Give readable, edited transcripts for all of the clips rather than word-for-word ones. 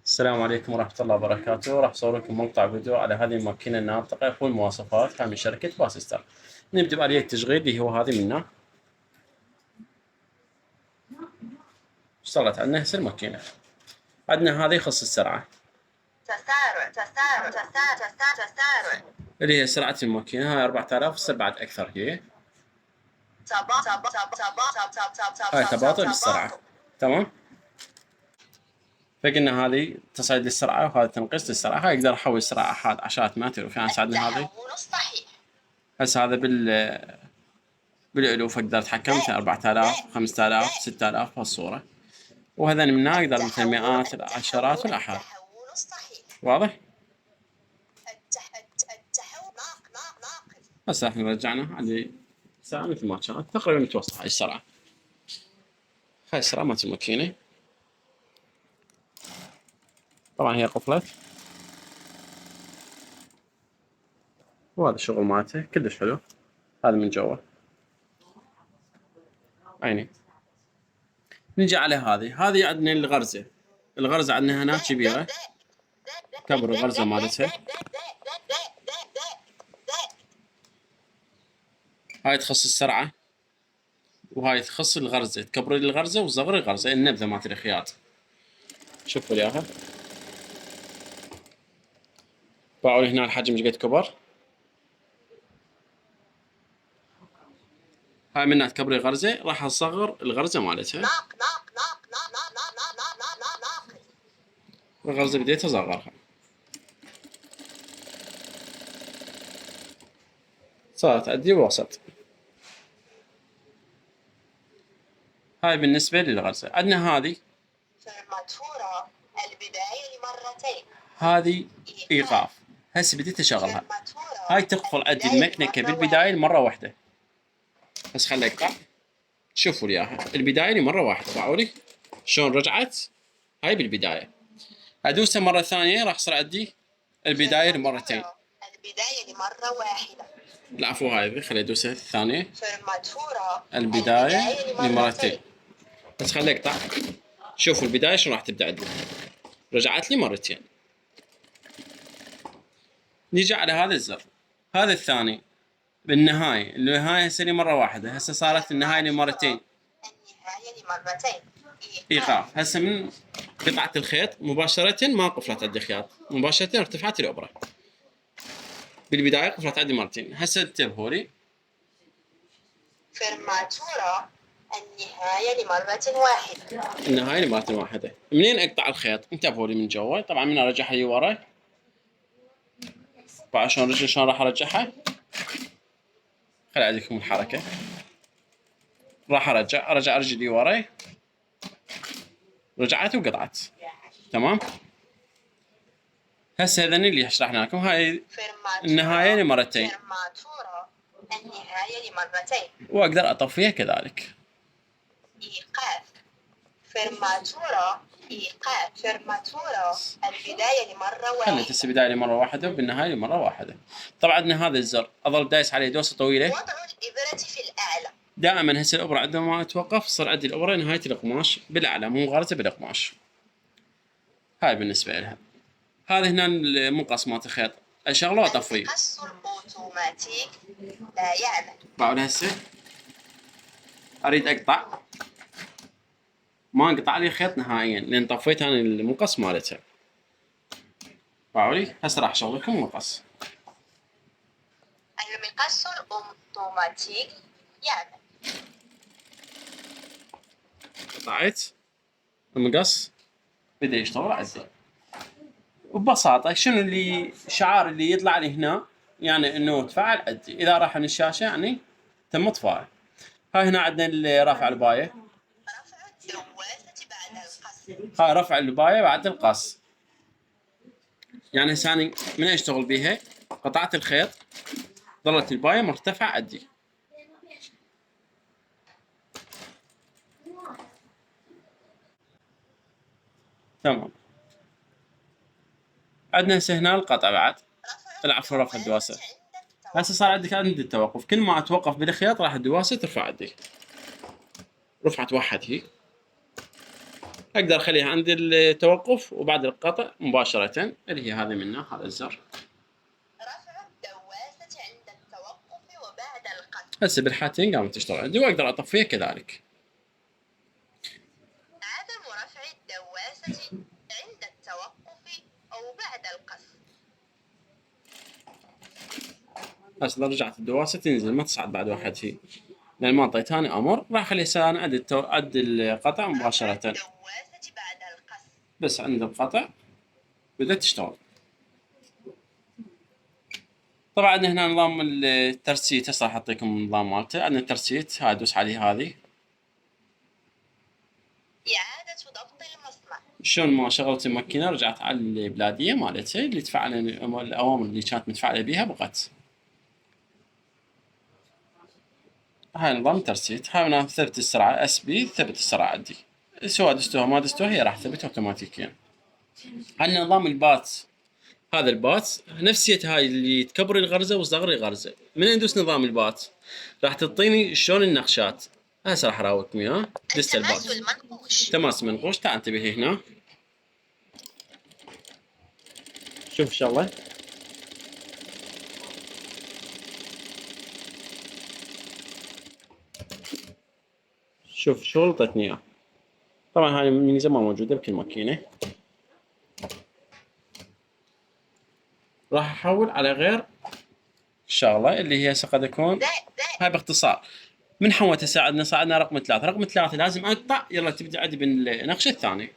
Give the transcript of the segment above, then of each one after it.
السلام عليكم ورحمة الله وبركاته. راح أصور لكم مقطع فيديو على هذه الماكينة الناطقة والمواصفاتها من شركة باسستر. نبدأ بآلية التشغيل اللي هو هذه منه. اشتغلت عندنا هسه الماكينة. عندنا هذه يخص السرعة. تسارع اللي هي سرعة الماكينة، هاي 4000 هسه بعد أكثر هي. هاي تباطؤ للسرعة. تمام. فقلنا هذه تصعيد للسرعة وهذا تنقيص للسرعة. هاي يقدر أحول السرعة أحد عشرات ما تروح. يعني عندنا هذه هسه هذا بالألوف أقدر أتحكم مثل 4000 5000 6000 بهالصورة، وهذا من هنا أقدر مثل مئات العشرات والآحاد. واضح؟ هسه احنا رجعنا على الساعة مثل ما كانت تقريبا متوسطة. هاي السرعة، هاي السرعة مالت الماكينة. طبعا هي قفلت، وهذا الشغل مالته كلش حلو. هذا من جوا عيني. نجي على هذه عندنا الغرزة عندنا هنا كبيرة. كبر الغرزة مالتها. هاي تخص السرعة، وهاي تخص الغرزة. تكبري الغرزة وتصغري الغرزة، النبذة مالت الخياط. شوفوا وياها. باعوا لي هنا الحجم ايش قد كبر. هاي منها تكبري الغرزة، راح اصغر الغرزة مالتها. الغرزة بديت اصغرها، صارت عندي وسط. هاي بالنسبة للغرزة. عندنا هذه البداية لمرتين، هذه إيقاف. هسه بديت أشغلها. هاي تقفل عندي المكنكة بالبداية لمرة واحدة. بس خلي أقطع. شوفوا وياها البداية لمرة واحدة. باعوا لي شلون رجعت. هاي بالبداية. أدوسها مرة ثانية راح يصير عندي البداية لمرتين. البداية لمرة واحدة. العفو، هاي خلي أدوسها الثانية. البداية لمرتين. بس خلي أقطع. شوفوا البداية شلون راح تبدأ عندي. رجعت لي مرتين. نيجي على هذا الزر، هذا الثاني بالنهاية. النهاية هسه لي مرة واحدة. هسه صارت النهاية لي مرتين. النهاية لمرتين إيقاف. هسه من قطعة الخيط مباشرة ما قفلت عندي خياط، مباشرة ارتفعت الإبرة. بالبداية قفلت عندي مرتين. هسه انتبهوا لي. فرماتورة النهاية لمرة واحدة. النهاية لمرة واحدة. منين أقطع الخيط؟ انتبهوا لي من جوا. طبعا من أرجعها لي ورا. بعد شلون راح أرجعها؟ خلي أعطيكم الحركة. راح أرجع رجلي ورا. رجعت وقطعت. تمام. هسه هذني اللي شرحنا لكم. هاي النهاية لمرتين. النهاية لمرتين. وأقدر أطفيها كذلك. إيقاف. فرماتورة إيقاف. فرماتورة البداية لمرة واحدة. خليت هسه البداية لمرة واحدة وبالنهاية لمرة واحدة. طبعا عندنا هذا الزر أظل دايس عليه دوسة طويلة. وضع الإبرة في الأعلى. دائما هسه الإبرة عندما توقف صار عندي الإبرة نهاية القماش بالأعلى، مو غارزة بالقماش. هاي بالنسبة لها. هذا هنا المقص مالت الخيط. أشغله وأطفيه. المقص الأوتوماتيك لا يعمل. باعوا هسه أريد أقطع، ما انقطع لي الخيط نهائيا لأن طفيت أنا المقص مالتها. باعوا لي. هسه راح أشغل لكم المقص. المقص الأوتوماتيك يعمل. قطعت المقص بدأ يشتغل عندي. وببساطة شنو اللي شعار اللي يطلع لي هنا، يعني انه تفعل عندي. اذا راح من الشاشة يعني تم اطفائه. هاي هنا عندنا رفع الباية. هاي رفع الباية بعد القص. يعني ثاني من اشتغل بيها قطعت الخيط ظلت الباية مرتفعة عندي. تمام. عندنا هسه هنا القطع بعد. العفو، رفع الدواسة. هسه صار عندك عند التوقف. كل ما اتوقف بالخياط راح الدواسة ترفع عندي. رفعت واحد هي. اقدر اخليها عند التوقف وبعد القطع مباشرة، اللي هي هذه منها، هذا الزر. رفع الدواسة عند التوقف وبعد القطع. هسه بالحالتين قامت تشتغل عندي، واقدر اطفيها كذلك. عدم رفع الدواسة عند التوقف او بعد القص. هسه اذا رجعت الدواسة تنزل ما تصعد بعد واحد شيء، لان ما اعطيتاني امر. راح اخليها سنة عند القطع مباشرة، بس عند القطع بدأت تشتغل. طبعا هنا نظام الترسيت، هسه راح اعطيكم النظام مالته. عندنا الترسيت، هاي ادوس عليه، هذه إعادة ضبط المصنع. شلون ما شغلت الماكينة رجعت على البلادية مالتها اللي تفعل الأوامر اللي كانت متفعلة بيها بقت. هاي نظام الترسيت، هاي أنا ثبت السرعة اس بي، ثبت السرعة عندي، سواء دستوها ما دستوها هي راح تثبت اوتوماتيكيا. عندنا نظام البات، هذا البات نفسية هاي اللي تكبر الغرزة وتصغر الغرزة. من ندوس نظام البات راح تعطيني شلون النقشات. هسه راح اراويكم اياه. دست البات، تماس منقوش. تعال انتبه هنا، شوف شغله. شوف شو غلطتني اياه. طبعا هاي الميزة ما موجودة بكل ماكينة. راح احول على غير الشغلة اللي هي قد يكون. هاي باختصار من حوت تساعدنا، صعدنا رقم 3. رقم 3 لازم اقطع. يلا تبدا عندي بالنقش الثاني.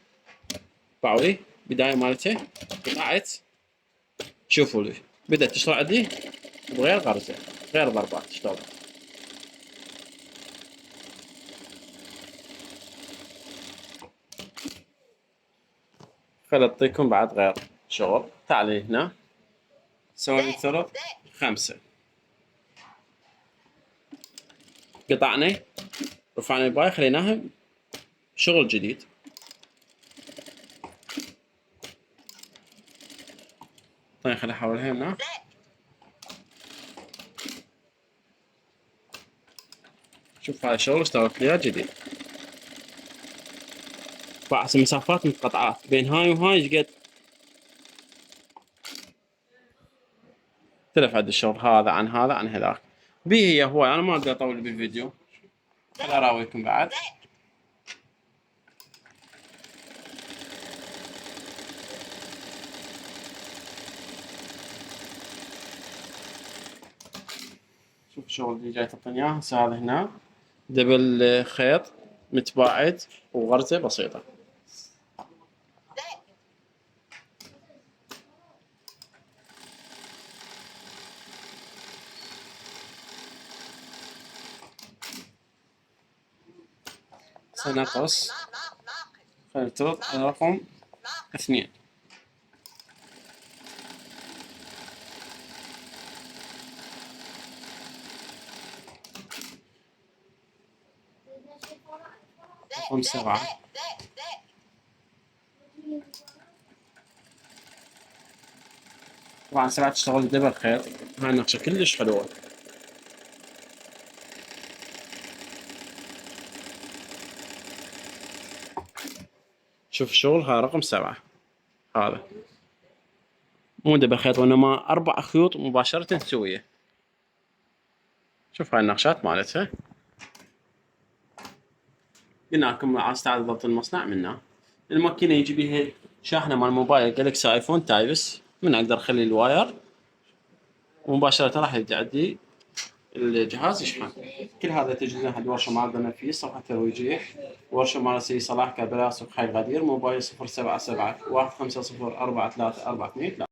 باعوا بداية مالته، قطعت. شوفوا لي بدأت تشتغل عندي بغير غرزة، غير ضربات شلون. خل اعطيكم بعد غير شغل. تعالي هنا سوي لي ثلث 5. قطعنا، رفعنا الباي، خليناها شغل جديد. طيب خليني احولها هنا. شوف هاي الشغل اشتغلت لي جديد. بعد مسافات متقطعات بين هاي وهاي ايش قد اختلف عند الشغل هذا عن هذا عن هذاك. بي هي هواي، انا ما اقدر اطول بالفيديو. خل اراويكم بعد. شوف الشغل اللي جاي تعطيني اياه. هسه هذا هنا دبل خيط متباعد وغرزة بسيطة. سنقص، فلتر رقم 2. رقم 7. طبعا 7 تشتغل دبل خيط. هاي النقشة كلش حلوة. شوف الشغل، هاي رقم 7. هذا مو دبل خيط وإنما 4 خيوط مباشرة سوية. شوف هاي النقشات مالتها. قلنا لكم عايز تعال ضبط المصنع منا. الماكينة يجي بيها شاحنة مال موبايل جالكسي ايفون تايبس. من اقدر اخلي الواير ومباشرة راح يبدأ عندي الجهاز يشحن. كل هذا تجهيزات حق ورشة مالتنا في صفحة ترويجية. ورشة مال سي صلاح كربلاء سوق حي غدير. موبايل 077 150 43 42.